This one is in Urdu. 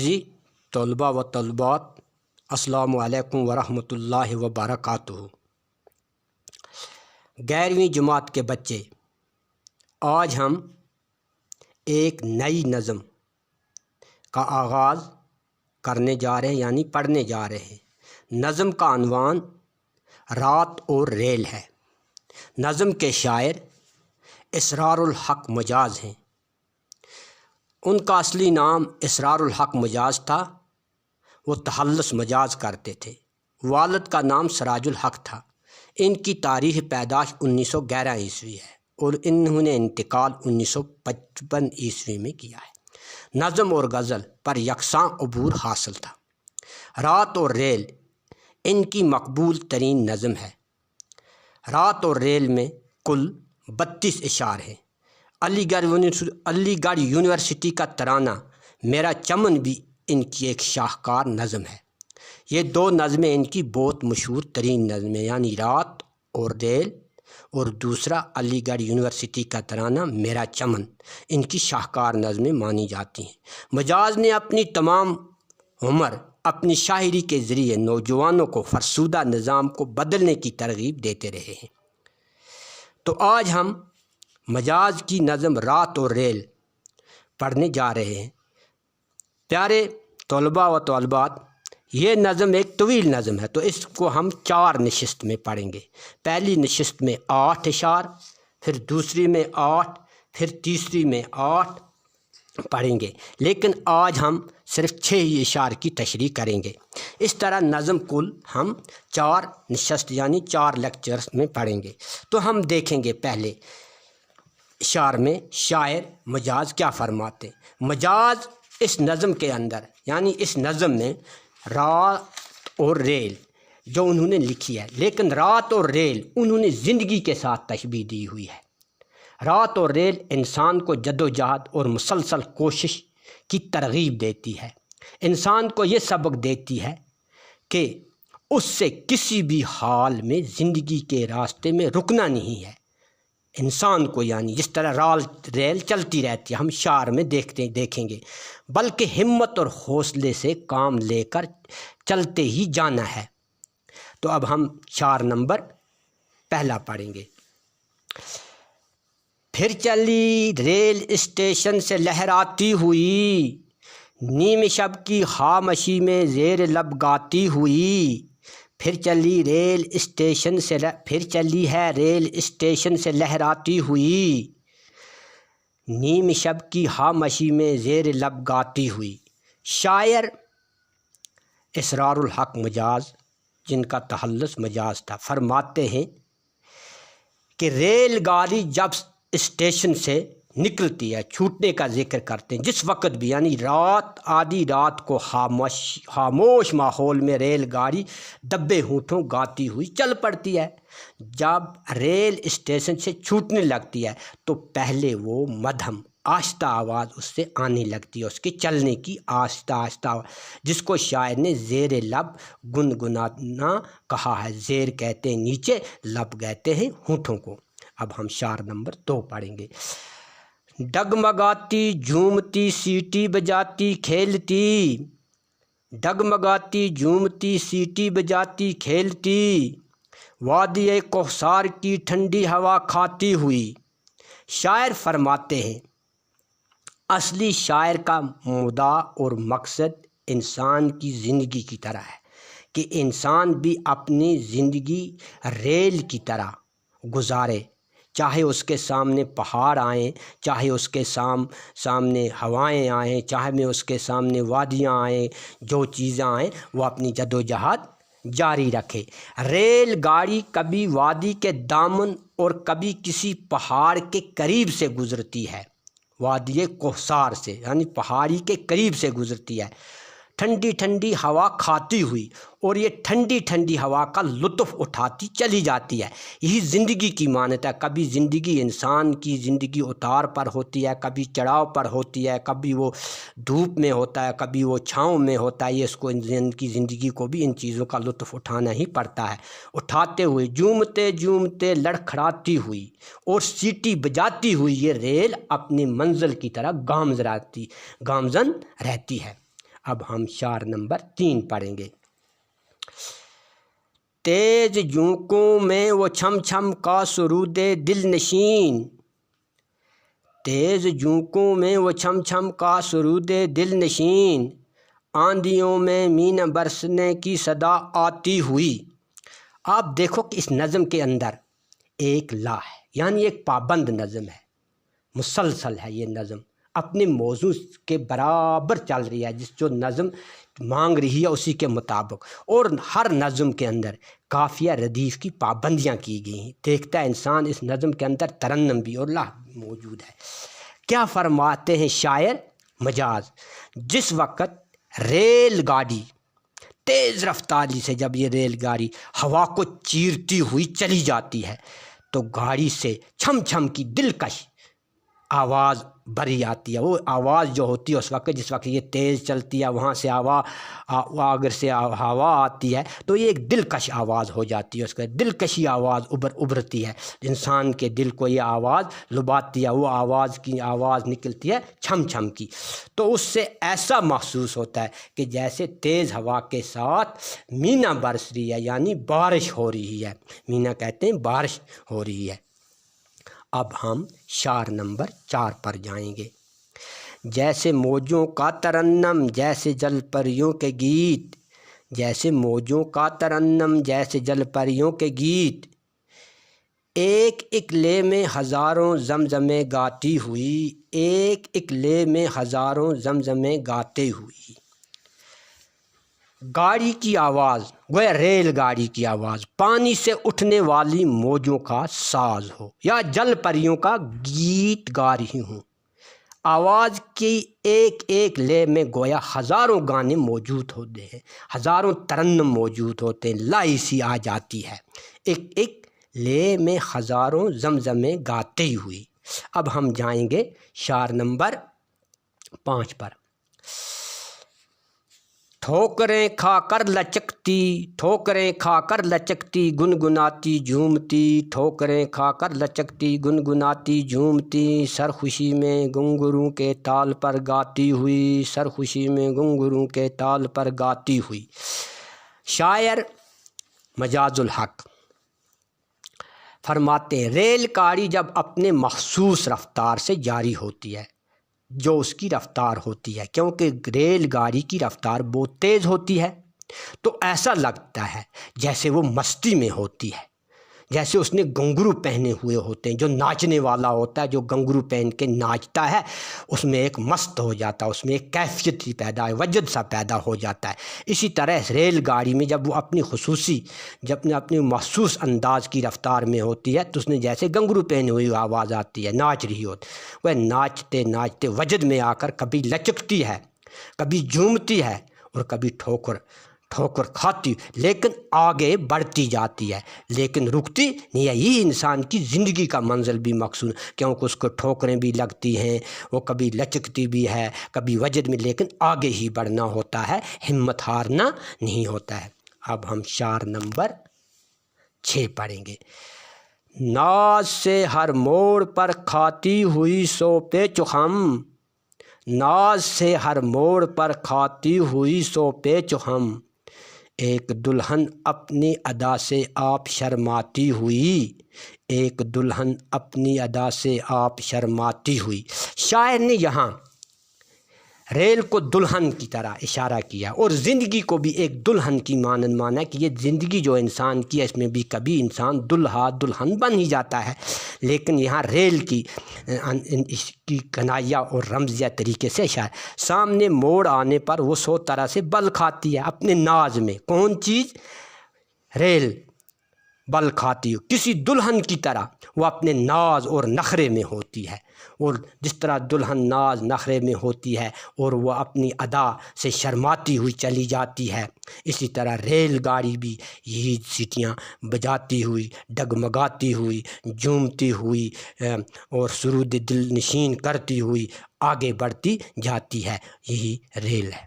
جی طلباء و طالبات، السلام علیکم ورحمۃ اللہ وبرکاتہ۔ 11ویں جماعت کے بچے، آج ہم ایک نئی نظم کا آغاز کرنے جا رہے ہیں، یعنی پڑھنے جا رہے ہیں۔ نظم کا عنوان رات اور ریل ہے۔ نظم کے شاعر اسرار الحق مجاز ہیں۔ ان کا اصلی نام اسرار الحق مجاز تھا۔ وہ تخلص مجاز کرتے تھے۔ والد کا نام سراج الحق تھا۔ ان کی تاریخ پیدائش 1911 عیسوی ہے اور انہوں نے انتقال 1955 عیسوی میں کیا ہے۔ نظم اور غزل پر یکساں عبور حاصل تھا۔ رات اور ریل ان کی مقبول ترین نظم ہے۔ رات اور ریل میں کل 32 اشعار ہیں۔ علی گڑھ یونیورسٹی کا ترانہ میرا چمن بھی ان کی ایک شاہکار نظم ہے۔ یہ دو نظمیں ان کی بہت مشہور ترین نظمیں، یعنی رات اور ریل اور دوسرا علی گڑھ یونیورسٹی کا ترانہ میرا چمن، ان کی شاہکار نظمیں مانی جاتی ہیں۔ مجاز نے اپنی تمام عمر اپنی شاعری کے ذریعے نوجوانوں کو فرسودہ نظام کو بدلنے کی ترغیب دیتے رہے ہیں۔ تو آج ہم مجاز کی نظم رات اور ریل پڑھنے جا رہے ہیں۔ پیارے طلباء و طالبات، یہ نظم ایک طویل نظم ہے، تو اس کو ہم 4 نشست میں پڑھیں گے۔ پہلی نشست میں 8 اشعار، پھر دوسری میں 8، پھر تیسری میں 8 پڑھیں گے، لیکن آج ہم صرف 6 ہی اشعار کی تشریح کریں گے۔ اس طرح نظم کل ہم 4 نشست یعنی 4 لیکچرز میں پڑھیں گے۔ تو ہم دیکھیں گے پہلے اشعار میں شاعر مجاز کیا فرماتے ہیں۔ مجاز اس نظم کے اندر، یعنی اس نظم میں رات اور ریل جو انہوں نے لکھی ہے، لیکن رات اور ریل انہوں نے زندگی کے ساتھ تشبیہ دی ہوئی ہے۔ رات اور ریل انسان کو جدوجہد اور مسلسل کوشش کی ترغیب دیتی ہے۔ انسان کو یہ سبق دیتی ہے کہ اس سے کسی بھی حال میں زندگی کے راستے میں رکنا نہیں ہے۔ انسان کو، یعنی جس طرح ریل چلتی رہتی ہے، ہم شعر میں دیکھیں گے، بلکہ ہمت اور حوصلے سے کام لے کر چلتے ہی جانا ہے۔ تو اب ہم شعر نمبر پہلا پڑھیں گے۔ پھر چلی ریل اسٹیشن سے لہراتی ہوئی، نیم شب کی خاموشی میں زیر لب گاتی ہوئی۔ پھر چلی ہے ریل اسٹیشن سے لہراتی ہوئی، نیم شب کی خاموشی میں زیر لب گاتی ہوئی۔ شاعر اسرار الحق مجاز، جن کا تخلص مجاز تھا، فرماتے ہیں کہ ریل گاڑی جب اسٹیشن سے نکلتی ہے، چھوٹنے کا ذکر کرتے ہیں، جس وقت بھی، یعنی رات، آدھی رات کو خاموش ماحول میں ریل گاڑی دبے ہونٹوں گاتی ہوئی چل پڑتی ہے۔ جب ریل اسٹیشن سے چھوٹنے لگتی ہے تو پہلے وہ مدھم آہستہ آواز اس سے آنے لگتی ہے، اس کے چلنے کی آہستہ آہستہ آواز، جس کو شاعر نے زیر لب گنگنانا کہا ہے۔ زیر کہتے ہیں نیچے، لب کہتے ہیں ہونٹوں کو۔ اب ہم شعر نمبر 2 پڑھیں گے۔ ڈگمگاتی جھومتی سیٹی بجاتی کھیلتی، ڈگمگاتی جھومتی سیٹی بجاتی کھیلتی، وادی کوثر کی ٹھنڈی ہوا کھاتی ہوئی۔ شاعر فرماتے ہیں اصلی شاعر کا مدعا اور مقصد انسان کی زندگی کی طرح ہے کہ انسان بھی اپنی زندگی ریل کی طرح گزارے، چاہے اس کے سامنے پہاڑ آئیں، چاہے اس کے سامنے ہوائیں آئیں، چاہے اس کے سامنے وادیاں آئیں، جو چیزیں آئیں وہ اپنی جدوجہد جاری رکھے۔ ریل گاڑی کبھی وادی کے دامن اور کبھی کسی پہاڑ کے قریب سے گزرتی ہے، وادی کوثر سے، یعنی پہاڑی کے قریب سے گزرتی ہے، ٹھنڈی ٹھنڈی ہوا کھاتی ہوئی، اور یہ ٹھنڈی ٹھنڈی ہوا کا لطف اٹھاتی چلی جاتی ہے۔ یہی زندگی کی مانت ہے۔ کبھی زندگی، انسان کی زندگی اتار پر ہوتی ہے، کبھی چڑھاؤ پر ہوتی ہے، کبھی وہ دھوپ میں ہوتا ہے، کبھی وہ چھاؤں میں ہوتا ہے۔ یہ اس کو کی زندگی کو بھی ان چیزوں کا لطف اٹھانا ہی پڑتا ہے۔ اٹھاتے ہوئے جھومتے جھومتے لڑکھڑاتی ہوئی اور سیٹی بجاتی ہوئی یہ ریل اپنی منزل کی طرف گامزن رہتی ہے۔ اب ہم شعر نمبر 3 پڑھیں گے۔ تیز جھونکوں میں وہ چھم چھم کا سرود دل نشین، تیز جھونکوں میں وہ چھم چھم کا سرود دل نشین، آندھیوں میں مین برسنے کی صدا آتی ہوئی۔ آپ دیکھو کہ اس نظم کے اندر ایک لا ہے، یعنی ایک پابند نظم ہے، مسلسل ہے یہ نظم، اپنے موضوع کے برابر چل رہی ہے، جو نظم مانگ رہی ہے اسی کے مطابق، اور ہر نظم کے اندر قافیہ ردیف کی پابندیاں کی گئی ہیں۔ دیکھتا ہے انسان اس نظم کے اندر ترنم بھی اور لا موجود ہے۔ کیا فرماتے ہیں شاعر؟ مجاز، جس وقت ریل گاڑی تیز رفتاری سے، جب یہ ریل گاڑی ہوا کو چیرتی ہوئی چلی جاتی ہے تو گاڑی سے چھم چھم کی دلکش آواز بھری آتی ہے۔ وہ آواز جو ہوتی ہے اس وقت، جس وقت یہ تیز چلتی ہے، وہاں سے اگر سے ہوا آتی ہے تو یہ ایک دلکش آواز ہو جاتی ہے، اس کا دلکشی آواز ابھرتی ہے، انسان کے دل کو یہ آواز لبھاتی ہے، وہ آواز نکلتی ہے چھم چھم کی، تو اس سے ایسا محسوس ہوتا ہے کہ جیسے تیز ہوا کے ساتھ مینا برس رہی ہے، یعنی بارش ہو رہی ہے، مینا کہتے ہیں بارش ہو رہی ہے۔ اب ہم شعر نمبر 4 پر جائیں گے۔ جیسے موجوں کا ترنم جیسے جل پریوں کے گیت، جیسے موجوں کا ترنم جیسے جل پریوں کے گیت، ایک ایک لے میں ہزاروں زمزمیں گاتی ہوئی، ایک ایک لے میں ہزاروں زمزمیں گاتے ہوئی۔ گاڑی کی آواز گویا ریل گاڑی کی آواز، پانی سے اٹھنے والی موجوں کا ساز ہو، یا جل پریوں کا گیت گا رہی ہوں۔ آواز کی ایک ایک لے میں گویا ہزاروں گانے موجود ہوتے ہیں، ہزاروں ترنم موجود ہوتے ہیں، لائی سی آ جاتی ہے، ایک ایک لے میں ہزاروں زمزمیں گاتے ہوئی۔ اب ہم جائیں گے شعر نمبر 5 پر۔ ٹھوکریں کھا کر لچکتی، ٹھوکریں کھا کر لچکتی گنگناتی جھومتی، ٹھوکریں کھا کر لچکتی گنگناتی جھومتی، سرخوشی میں گھنگروں کے تال پر گاتی ہوئی، سرخوشی میں گھنگروں کے تال پر گاتی ہوئی۔ شاعر مجاز الحق فرماتے ہیں ریل گاڑی جب اپنے مخصوص رفتار سے جاری ہوتی ہے، جو اس کی رفتار ہوتی ہے، کیونکہ ریل گاڑی کی رفتار بہت تیز ہوتی ہے، تو ایسا لگتا ہے جیسے وہ مستی میں ہوتی ہے، جیسے اس نے گھنگرو پہنے ہوئے ہوتے ہیں۔ جو ناچنے والا ہوتا ہے، جو گھنگرو پہن کے ناچتا ہے، اس میں ایک مست ہو جاتا ہے، اس میں ایک کیفیت ہی پیدا ہے، وجد سا پیدا ہو جاتا ہے۔ اسی طرح ریل گاڑی میں جب وہ اپنی مخصوص انداز کی رفتار میں ہوتی ہے تو اس نے جیسے گھنگرو پہنے ہوئی آواز آتی ہے، ناچ رہی ہوتی، وہ ناچتے ناچتے وجد میں آ کر کبھی لچکتی ہے، کبھی جھومتی ہے، اور کبھی ٹھوکر کھاتی، لیکن آگے بڑھتی جاتی ہے، لیکن رکتی نہیں ہے۔ یہ انسان کی زندگی کا منزل بھی مقصود، کیونکہ اس کو ٹھوکریں بھی لگتی ہیں، وہ کبھی لچکتی بھی ہے، کبھی وجد میں، لیکن آگے ہی بڑھنا ہوتا ہے، ہمت ہارنا نہیں ہوتا ہے۔ اب ہم شعر نمبر 6 پڑھیں گے۔ ناز سے ہر موڑ پر کھاتی ہوئی سو پیچ و خم، ناز سے ہر موڑ پر کھاتی ہوئی سو پیچ و خم، ایک دلہن اپنی ادا سے آپ شرماتی ہوئی، ایک دلہن اپنی ادا سے آپ شرماتی ہوئی۔ شاعر نے یہاں ریل کو دلہن کی طرح اشارہ کیا، اور زندگی کو بھی ایک دلہن کی مانند مانا کہ یہ زندگی جو انسان کی ہے، اس میں بھی کبھی انسان دلہا دلہن بن ہی جاتا ہے، لیکن یہاں ریل کی اس کی کنائیہ اور رمزیہ طریقے سے اشارہ۔ سامنے موڑ آنے پر وہ 100 طرح سے بل کھاتی ہے اپنے ناز میں، کون چیز؟ ریل بل کھاتی ہو، کسی دلہن کی طرح وہ اپنے ناز اور نخرے میں ہوتی ہے، اور جس طرح دلہن ناز نخرے میں ہوتی ہے اور وہ اپنی ادا سے شرماتی ہوئی چلی جاتی ہے، اسی طرح ریل گاڑی بھی یہی سیٹیاں بجاتی ہوئی، ڈگمگاتی ہوئی، جھومتی ہوئی اور سرود دل نشین کرتی ہوئی آگے بڑھتی جاتی ہے، یہی ریل ہے۔